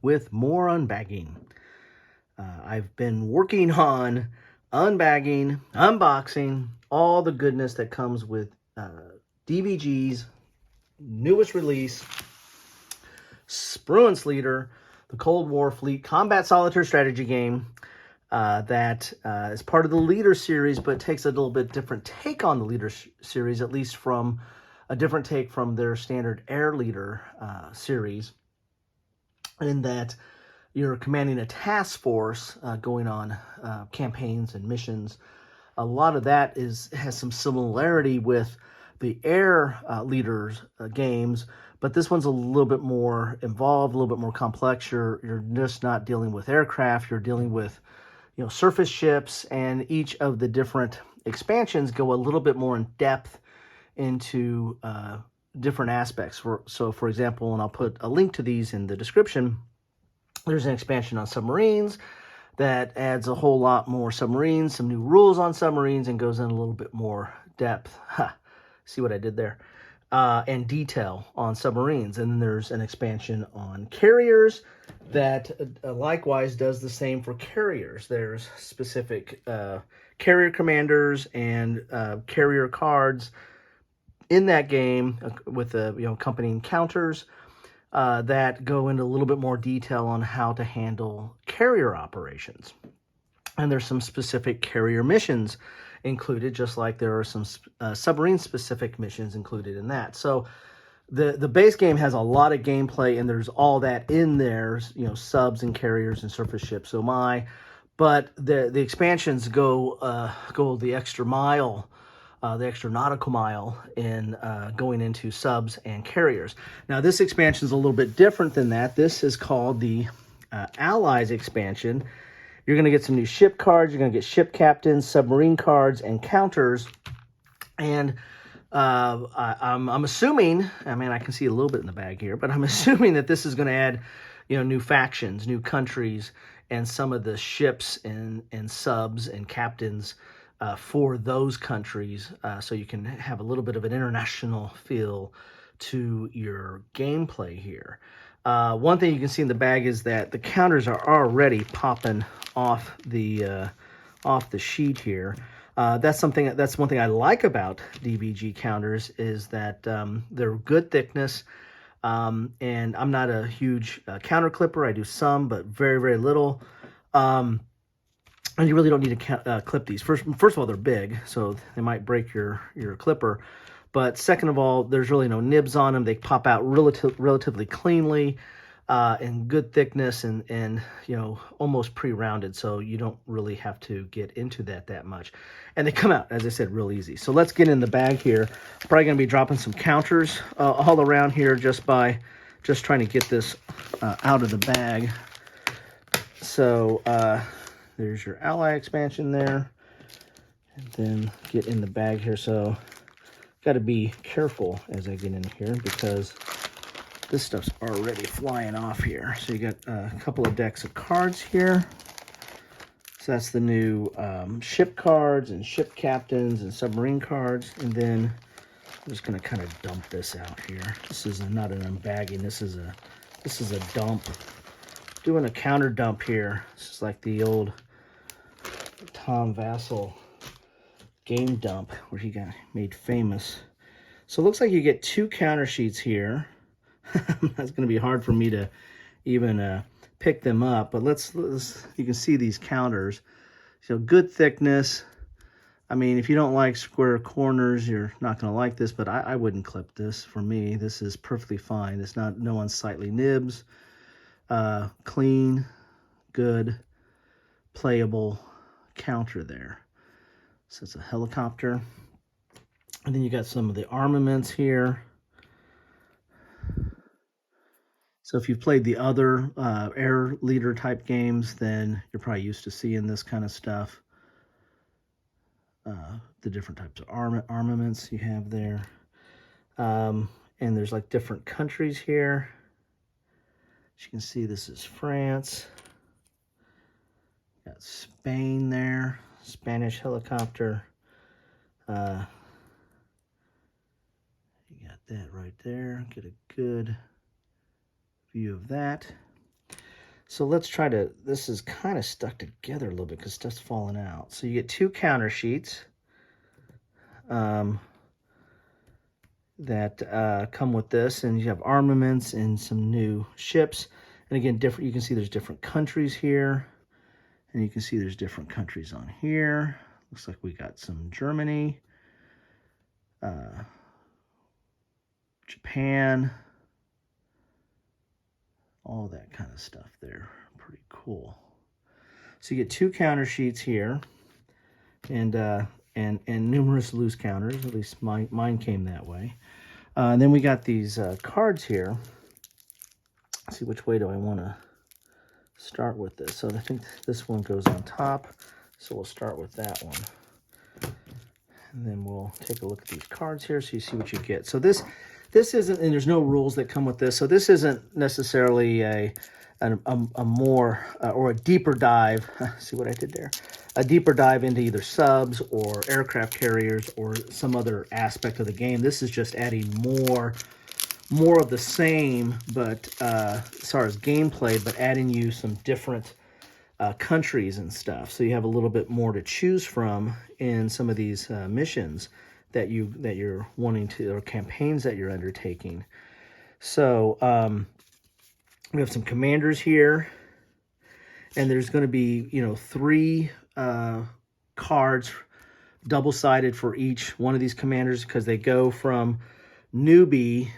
with more unbagging. I've been working on unbagging, unboxing, all the goodness that comes with DVG's newest release, Spruance Leader, the Cold War Fleet Combat Solitaire Strategy game that is part of the Leader series, but takes a little bit different take on the Leader series, at least from a different take from their standard Air Leader series, in that you're commanding a task force going on campaigns and missions. A lot of that has some similarity with the Air Leaders games, but this one's a little bit more involved, a little bit more complex. You're just not dealing with aircraft. You're dealing with surface ships, and each of the different expansions go a little bit more in depth into different aspects. So, for example, and I'll put a link to these in the description, there's an expansion on submarines that adds a whole lot more submarines, some new rules on submarines, and goes in a little bit more depth. See what I did there? And detail on submarines. And then there's an expansion on carriers that likewise does the same for carriers. There's specific carrier commanders and carrier cards in that game with the accompanying counters that go into a little bit more detail on how to handle carrier operations. And there's some specific carrier missions included, just like there are some submarine-specific missions included in that. So the base game has a lot of gameplay, and there's all that in there, subs and carriers and surface ships. But the expansions go the extra mile, the extra nautical mile in going into subs and carriers. Now, this expansion is a little bit different than that. This is called the Allies expansion. You're going to get some new ship cards. You're going to get ship captains, submarine cards, and counters. And I'm assuming, I can see a little bit in the bag here, but I'm assuming that this is going to add, new factions, new countries, and some of the ships and subs and captains for those countries, so you can have a little bit of an international feel to your gameplay here. One thing you can see in the bag is that the counters are already popping off the sheet here. That's one thing I like about DVG counters, is that they're good thickness. And I'm not a huge counter clipper. I do some, but very, very little. And you really don't need to clip these. First of all, they're big, so they might break your clipper. But second of all, there's really no nibs on them. They pop out relatively cleanly, and good thickness, and almost pre-rounded, so you don't really have to get into that much. And they come out, as I said, real easy. So let's get in the bag here. Probably going to be dropping some counters all around here just trying to get this out of the bag. So there's your Ally expansion there, and then get in the bag here. So got to be careful as I get in here, because this stuff's already flying off here. So you got a couple of decks of cards here. So that's the new ship cards and ship captains and submarine cards. And then I'm just going to kind of dump this out here. This is not an unbagging. This is a dump. Doing a counter dump here. This is like the old Tom Vassell game dump where he got made famous. So it looks like you get 2 counter sheets here. That's going to be hard for me to even pick them up, but let's you can see these counters. So good thickness. If you don't like square corners, you're not going to like this, but I wouldn't clip this. For me, this is perfectly fine. It's no unsightly nibs. Clean, good, playable counter there. So it's a helicopter. And then you got some of the armaments here. So if you've played the other Air Leader type games, then you're probably used to seeing this kind of stuff. The different types of armaments you have there. And there's like different countries here. As you can see, this is France. Got Spain there, Spanish helicopter. You got that right there. Get a good view of that. So let's try to, this is kind of stuck together a little bit because stuff's falling out. So you get 2 counter sheets that come with this, and you have armaments and some new ships. And again, different. You can see there's different countries here, and you can see there's different countries on here. Looks like we got some Germany, Japan, all that kind of stuff there. Pretty cool. So you get 2 counter sheets here, and numerous loose counters. At least mine came that way. And then we got these cards here. Let's see, which way do I want to start with this? So I think this one goes on top. So we'll start with that one. And then we'll take a look at these cards here so you see what you get. So this isn't, and there's no rules that come with this. So this isn't necessarily a more or a deeper dive. See what I did there? A deeper dive into either subs or aircraft carriers or some other aspect of the game. This is just adding more of the same, but as far as gameplay, but adding you some different countries and stuff. So you have a little bit more to choose from in some of these missions that you're wanting to, or campaigns that you're undertaking. So we have some commanders here, and there's going to be 3 cards double-sided for each one of these commanders, because they go from newbie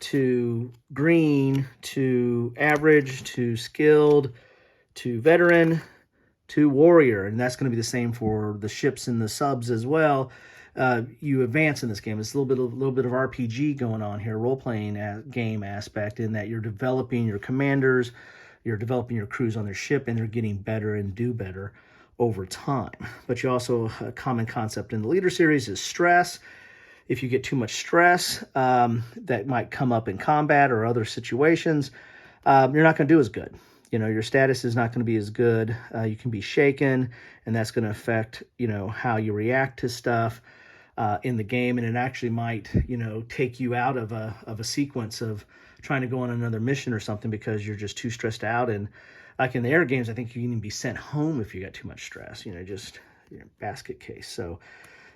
to green to average to skilled to veteran to warrior, and that's going to be the same for the ships and the subs as well. You advance in this game. It's a little bit of RPG going on here, role-playing game aspect, in that you're developing your commanders, you're developing your crews on their ship, and they're getting better and do better over time. But you also, a common concept in the Leader series is stress. If you get too much stress, that might come up in combat or other situations, you're not going to do as good. Your status is not going to be as good. You can be shaken, and that's going to affect, how you react to stuff in the game. And it actually might, take you out of a sequence of trying to go on another mission or something because you're just too stressed out. And like in the air games, I think you can even be sent home if you got too much stress, just basket case. So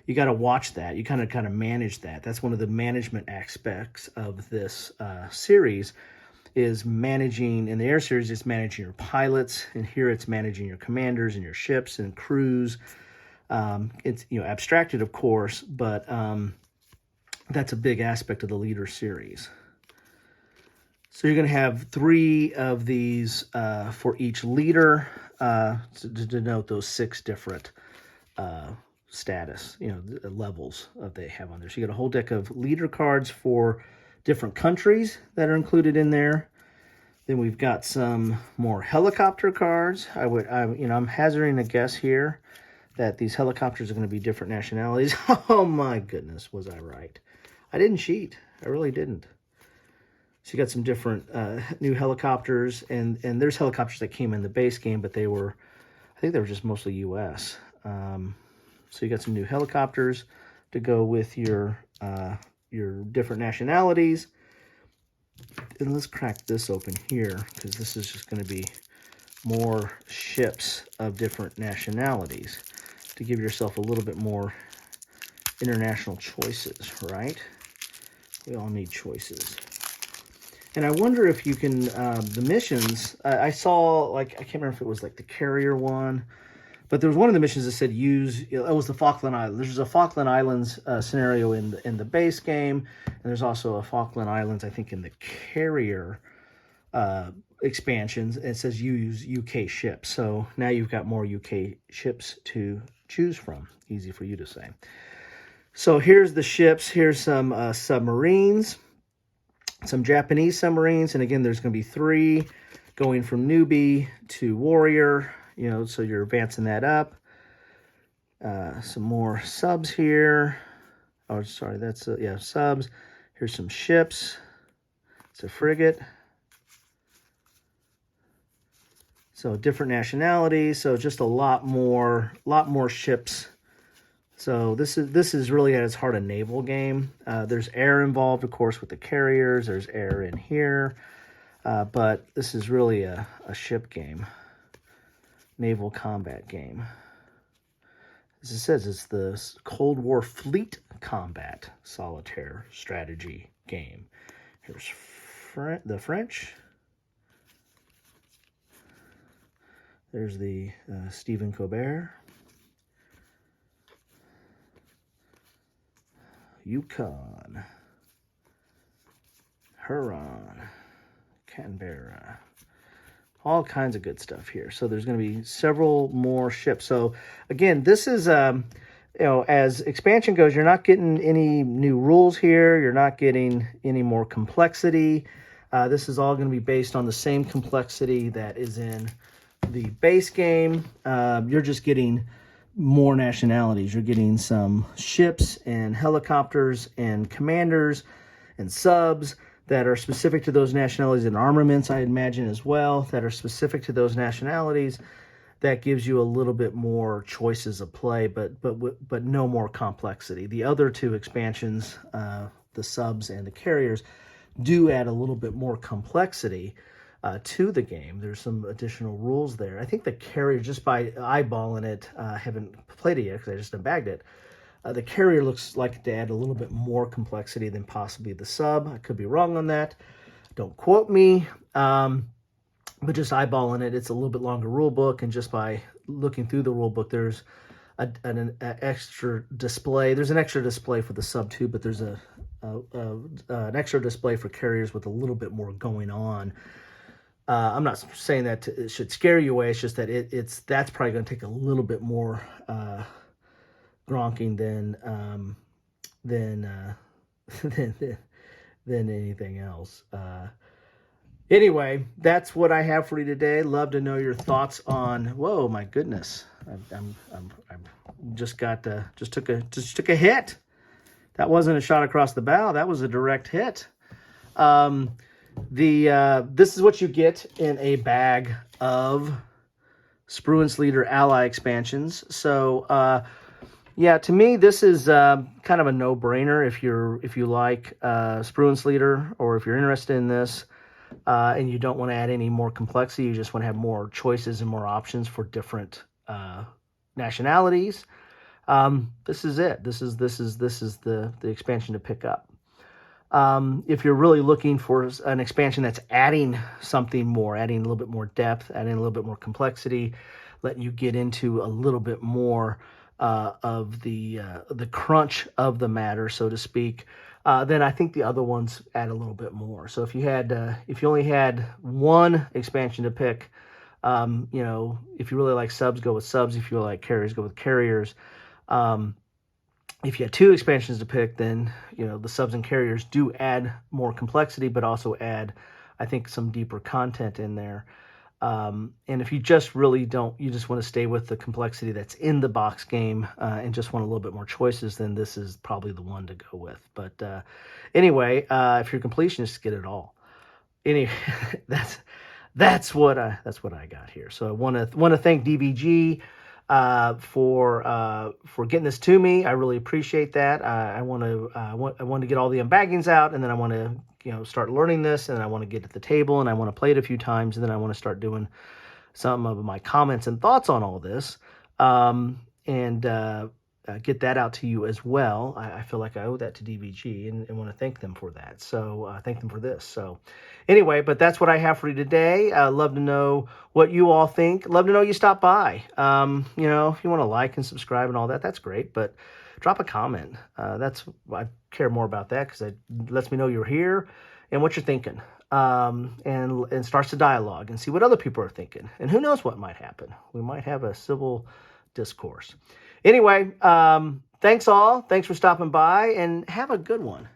you got to watch that. You kind of manage that. That's one of the management aspects of this series, is managing. In the air series, it's managing your pilots, and here it's managing your commanders and your ships and crews. It's abstracted, of course, but that's a big aspect of the Leader series. So you're going to have 3 of these for each leader to denote those 6 different status, levels that they have on there. So you got a whole deck of leader cards for different countries that are included in there. Then we've got some more helicopter cards. I'm hazarding a guess here that these helicopters are going to be different nationalities. Oh my goodness, was I right? I didn't cheat. I really didn't. So you got some different new helicopters, and there's helicopters that came in the base game, but I think they were just mostly U.S. So you got some new helicopters to go with your different nationalities. And let's crack this open here, because this is just going to be more ships of different nationalities to give yourself a little bit more international choices, right? We all need choices. And I wonder if you can, the missions, I saw, I can't remember if it was the carrier one, but there was one of the missions that said it was the Falkland Islands. There's a Falkland Islands scenario in the base game, and there's also a Falkland Islands, I think, in the carrier expansions. It says use UK ships. So now you've got more UK ships to choose from. Easy for you to say. So here's the ships. Here's some submarines, some Japanese submarines. And again, there's going to be 3 going from newbie to warrior. So you're advancing that up. Some more subs here. Oh, sorry, that's, subs. Here's some ships. It's a frigate. So different nationalities. So just a lot more ships. So this is really at its heart a naval game. There's air involved, of course, with the carriers. There's air in here. but this is really a ship game, naval combat game. As it says, it's the Cold War Fleet Combat Solitaire Strategy Game. Here's the French. There's the Stephen Colbert. Yukon. Huron. Canberra. All kinds of good stuff here. So there's going to be several more ships. So again, this is, as expansion goes, you're not getting any new rules here. You're not getting any more complexity. This is all going to be based on the same complexity that is in the base game. You're just getting more nationalities. You're getting some ships and helicopters and commanders and subs that are specific to those nationalities, and armaments, I imagine, as well, that are specific to those nationalities. That gives you a little bit more choices of play, but no more complexity. The other two expansions, the subs and the carriers, do add a little bit more complexity to the game. There's some additional rules there. I think the carrier, just by eyeballing it, I haven't played it yet because I just unbagged it. The carrier looks like to add a little bit more complexity than possibly the sub. I could be wrong on that. Don't quote me. But just eyeballing it, it's a little bit longer rule book, and just by looking through the rule book, there's an extra display. There's an extra display for the sub too, but there's an extra display for carriers with a little bit more going on. I'm not saying that it should scare you away. It's just that that's probably going to take a little bit more gronking than anything else. Anyway, that's what I have for you today. Love to know your thoughts on. Whoa, my goodness! I'm just took a hit. That wasn't a shot across the bow. That was a direct hit. This is what you get in a bag of Spruance Leader Ally expansions. So, yeah, to me, this is kind of a no-brainer if you like Spruance Leader, or if you're interested in this. And you don't want to add any more complexity. You just want to have more choices and more options for different nationalities. This is it. This is the expansion to pick up. If you're really looking for an expansion that's adding something more, adding a little bit more depth, adding a little bit more complexity, letting you get into a little bit more of the crunch of the matter, so to speak, then I think the other ones add a little bit more. So if you only had one expansion to pick, if you really like subs, go with subs. If you really like carriers, go with carriers. If you had two expansions to pick, then the subs and carriers do add more complexity, but also add, I think, some deeper content in there. And if you just really you just want to stay with the complexity that's in the box game, and just want a little bit more choices, then this is probably the one to go with. But anyway, if you're completionist, get it all. Anyway, that's what I got here. So I want to thank DVG for getting this to me. I really appreciate that. I want to get all the unbaggings out, and then I want to start learning this, and I want to get at the table, and I want to play it a few times, and then I want to start doing some of my comments and thoughts on all this, and get that out to you as well. I feel like I owe that to DVG, and want to thank them for that. So thank them for this. So anyway, but that's what I have for you today. Love to know what you all think. Love to know you stop by. If you want to like and subscribe and all that, that's great. But drop a comment. I care more about that, because it lets me know you're here and what you're thinking. And starts a dialogue and see what other people are thinking. And who knows what might happen. We might have a civil discourse. Anyway, thanks all. Thanks for stopping by, and have a good one.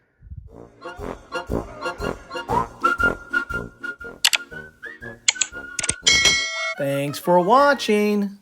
Thanks for watching.